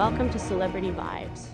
Welcome to Celebrity Vibes.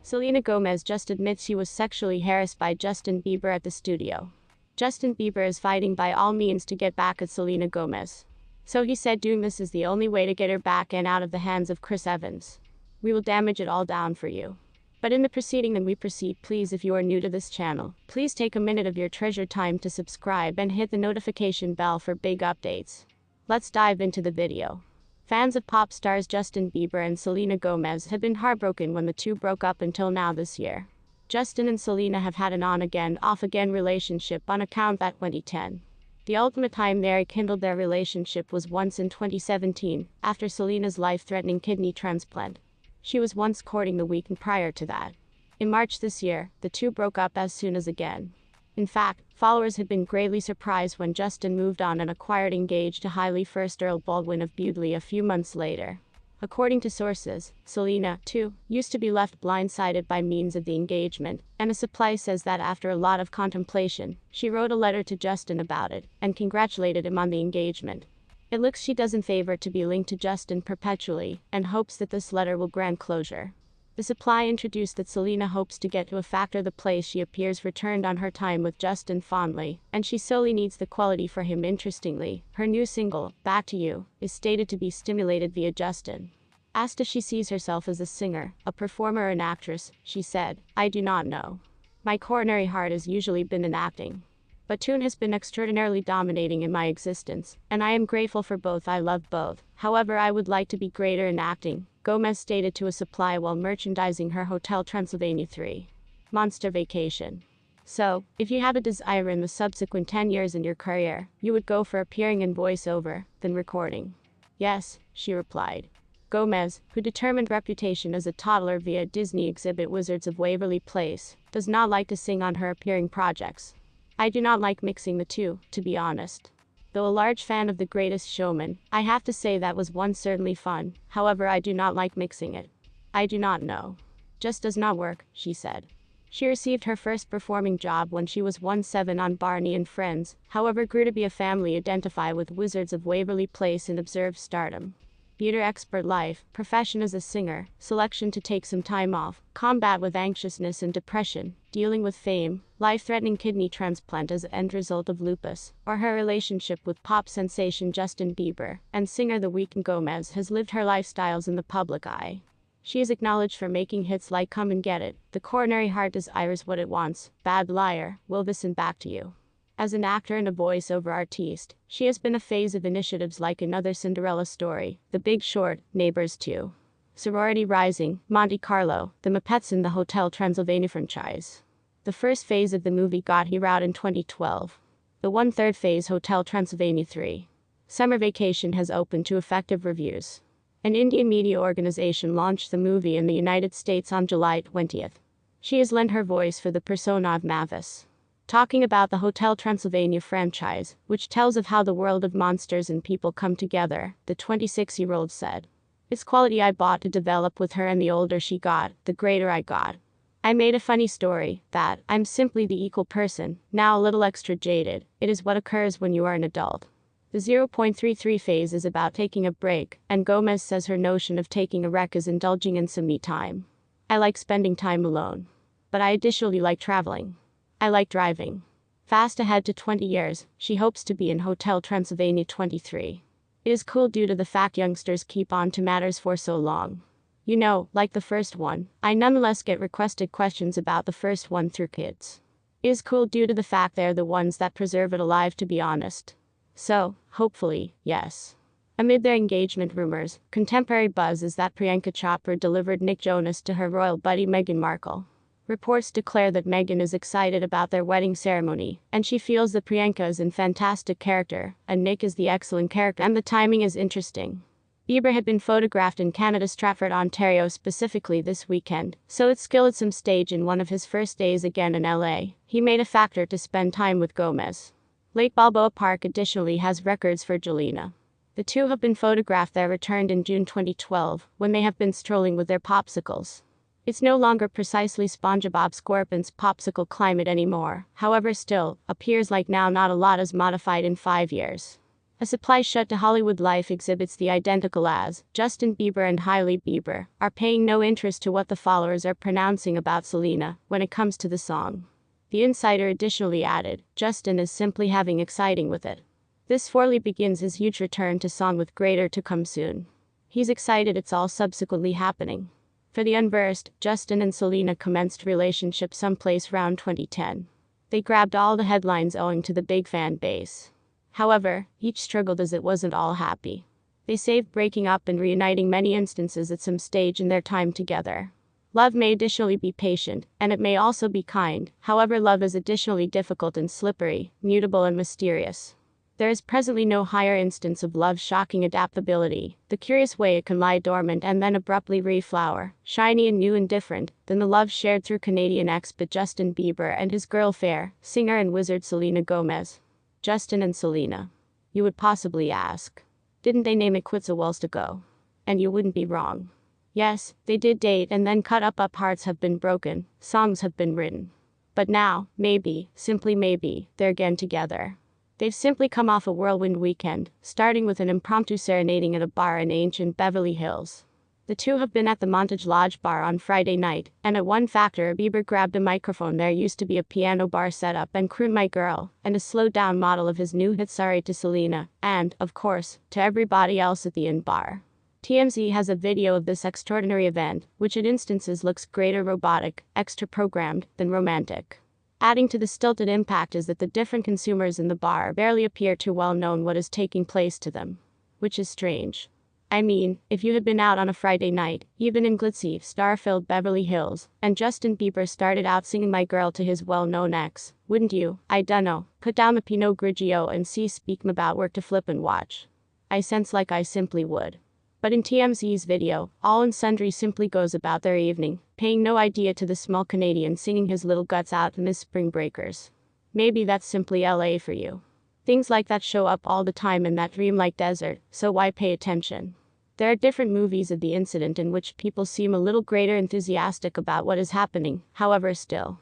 Selena Gomez just admits she was sexually harassed by Justin Bieber at the studio. Justin Bieber is fighting by all means to get back at Selena Gomez. So he said doing this is the only way to get her back and out of the hands of Chris Evans. We will damage it all down for you. But in the proceeding then we proceed, please if you are new to this channel, please take a minute of your treasured time to subscribe and hit the notification bell for big updates. Let's dive into the video. Fans of pop stars Justin Bieber and Selena Gomez have been heartbroken when the two broke up until now this year. Justin and Selena have had an on-again, off-again relationship on account that 2010. The ultimate time they rekindled their relationship was once in 2017, after Selena's life-threatening kidney transplant. She was once courting the weekend prior to that. In March this year, the two broke up as soon as again. In fact, followers had been greatly surprised when Justin moved on and acquired engaged to highly first Earl Baldwin of Bewdley a few months later. According to sources, Selena, too, used to be left blindsided by means of the engagement, and a supply says that after a lot of contemplation, she wrote a letter to Justin about it, and congratulated him on the engagement. It looks she doesn't favor to be linked to Justin perpetually, and hopes that this letter will grant closure. The supply introduced that Selena hopes to get to a factor the place she appears returned on her time with Justin fondly, and she solely needs the quality for him. Interestingly, her new single, Back to You, is stated to be stimulated via Justin. Asked if she sees herself as a singer, a performer or an actress, she said, "I do not know. My coronary heart has usually been in acting. But tune has been extraordinarily dominating in my existence, and I am grateful for both. I love both. However, I would like to be greater in acting," Gomez stated to a supply while merchandising her Hotel Transylvania 3 Monster Vacation. So, if you have a desire in the subsequent 10 years in your career, you would go for appearing in voiceover, than recording. "Yes," she replied. Gomez, who determined reputation as a toddler via Disney exhibit Wizards of Waverly Place, does not like to sing on her appearing projects. "I do not like mixing the two, to be honest. Though a large fan of The Greatest Showman, I have to say that was one certainly fun. However, I do not like mixing it. I do not know. Just does not work," she said. She received her first performing job when she was 17 on Barney and Friends, however grew to be a family identify with Wizards of Waverly Place and observed stardom. Theater expert life, profession as a singer, selection to take some time off, combat with anxiousness and depression, dealing with fame, life-threatening kidney transplant as an end result of lupus, or her relationship with pop sensation Justin Bieber, and singer The Weeknd. Gomez has lived her lifestyles in the public eye. She is acknowledged for making hits like Come and Get It, The Coronary Heart Desires What It Wants, Bad Liar, Will This and Back to You. As an actor and a voice-over artiste, she has been a phase of initiatives like Another Cinderella Story, The Big Short, Neighbors 2, Sorority Rising, Monte Carlo, The Muppets and the Hotel Transylvania franchise. The first phase of the movie got her out in 2012. The one-third phase Hotel Transylvania 3 Summer Vacation has opened to effective reviews. An Indian media organization launched the movie in the United States on July 20th. She has lent her voice for the persona of Mavis. Talking about the Hotel Transylvania franchise, which tells of how the world of monsters and people come together, the 26-year-old said, "It's quality I bought to develop with her, and the older she got, the greater I got. I made a funny story, that I'm simply the equal person, now a little extra jaded. It is what occurs when you are an adult." The 0.33 phase is about taking a break, and Gomez says her notion of taking a rec is indulging in some me time. "I like spending time alone. But I additionally like traveling. I like driving." Fast ahead to 20 years, she hopes to be in Hotel Transylvania 23. It is cool due to the fact youngsters keep on to matters for so long. You know, like the first one, I nonetheless get requested questions about the first one through kids. It is cool due to the fact they're the ones that preserve it alive, to be honest. So, hopefully, yes. Amid their engagement rumors, contemporary buzz is that Priyanka Chopra delivered Nick Jonas to her royal buddy Meghan Markle. Reports declare that Meghan is excited about their wedding ceremony, and she feels that Priyanka is in fantastic character, and Nick is the excellent character, and the timing is interesting. Bieber had been photographed in Canada's Stratford, Ontario specifically this weekend, so it's still at some stage in one of his first days again in LA. He made a factor to spend time with Gomez. Lake Balboa Park additionally has records for Jelena. The two have been photographed there returned in June 2012, when they have been strolling with their popsicles. It's no longer precisely SpongeBob SquarePants popsicle climate anymore, however still, appears like now not a lot is modified in 5 years. A supply shut to Hollywood life exhibits the identical as Justin Bieber and Hailey Bieber are paying no interest to what the followers are pronouncing about Selena when it comes to the song. The insider additionally added, Justin is simply having exciting with it. This forly begins his huge return to song with greater to come soon. He's excited it's all subsequently happening. For the unversed, Justin and Selena commenced relationship someplace round 2010. They grabbed all the headlines owing to the big fan base. However, each struggled as it wasn't all happy. They saved breaking up and reuniting many instances at some stage in their time together. Love may additionally be patient, and it may also be kind. However, love is additionally difficult and slippery, mutable and mysterious. There is presently no higher instance of love's shocking adaptability, the curious way it can lie dormant and then abruptly reflower, shiny and new and different, than the love shared through Canadian expat Justin Bieber and his girl fair, singer and wizard Selena Gomez. Justin and Selena. You would possibly ask, didn't they name it quits a whiles ago? And you wouldn't be wrong. Yes, they did date and then cut up, hearts have been broken, songs have been written. But now, maybe, simply maybe, they're again together. They've simply come off a whirlwind weekend, starting with an impromptu serenading at a bar in ancient Beverly Hills. The two have been at the Montage Lodge bar on Friday night, and at one factor Bieber grabbed a microphone. There used to be a piano bar set up and crooned My Girl, and a slowed-down model of his new hit Sorry to Selena, and, of course, to everybody else at the inn bar. TMZ has a video of this extraordinary event, which at instances looks greater robotic, extra programmed, than romantic. Adding to the stilted impact is that the different consumers in the bar barely appear to well known what is taking place to them. Which is strange. I mean, if you had been out on a Friday night, even in glitzy, star-filled Beverly Hills, and Justin Bieber started out singing My Girl to his well-known ex, wouldn't you, I dunno, put down the Pinot Grigio and speak about work to flip and watch? I sense like I simply would. But in TMZ's video, all and sundry simply goes about their evening, paying no idea to the small Canadian singing his little guts out in his spring breakers. Maybe that's simply LA for you. Things like that show up all the time in that dreamlike desert, so why pay attention? There are different movies of the incident in which people seem a little greater enthusiastic about what is happening, however still,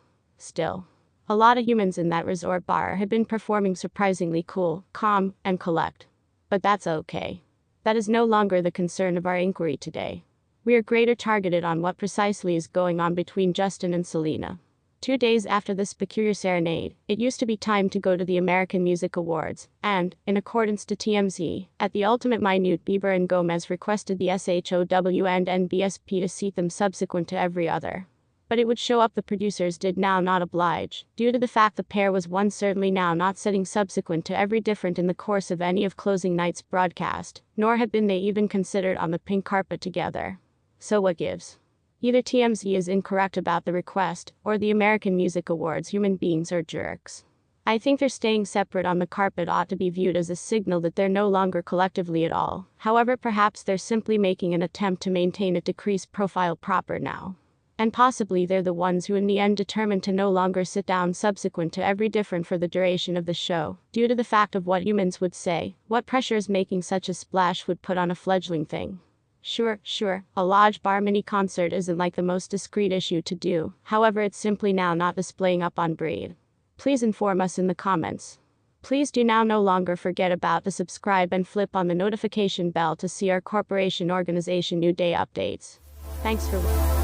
a lot of humans in that resort bar had been performing surprisingly cool, calm, and collect. But that's okay. That is no longer the concern of our inquiry today. We are greater targeted on what precisely is going on between Justin and Selena. 2 days after this peculiar serenade, it used to be time to go to the American Music Awards, and, in accordance to TMZ, at the ultimate minute Bieber and Gomez requested the SHOW and NBSP to seat them subsequent to every other. But it would show up the producers did now not oblige, due to the fact the pair was one certainly now not setting subsequent to every different in the course of any of closing night's broadcast, nor had been they even considered on the pink carpet together. So what gives? Either TMZ is incorrect about the request, or the American Music Awards human beings are jerks. I think their staying separate on the carpet ought to be viewed as a signal that they're no longer collectively at all. However, perhaps they're simply making an attempt to maintain a decreased profile proper now. And possibly they're the ones who in the end determined to no longer sit down subsequent to every different for the duration of the show, due to the fact of what humans would say, what pressures making such a splash would put on a fledgling thing. Sure, a lodge bar mini concert isn't like the most discreet issue to do, however it's simply now not displaying up on breed. Please inform us in the comments. Please do now no longer forget about the subscribe and flip on the notification bell to see our corporation organization new day updates. Thanks for watching.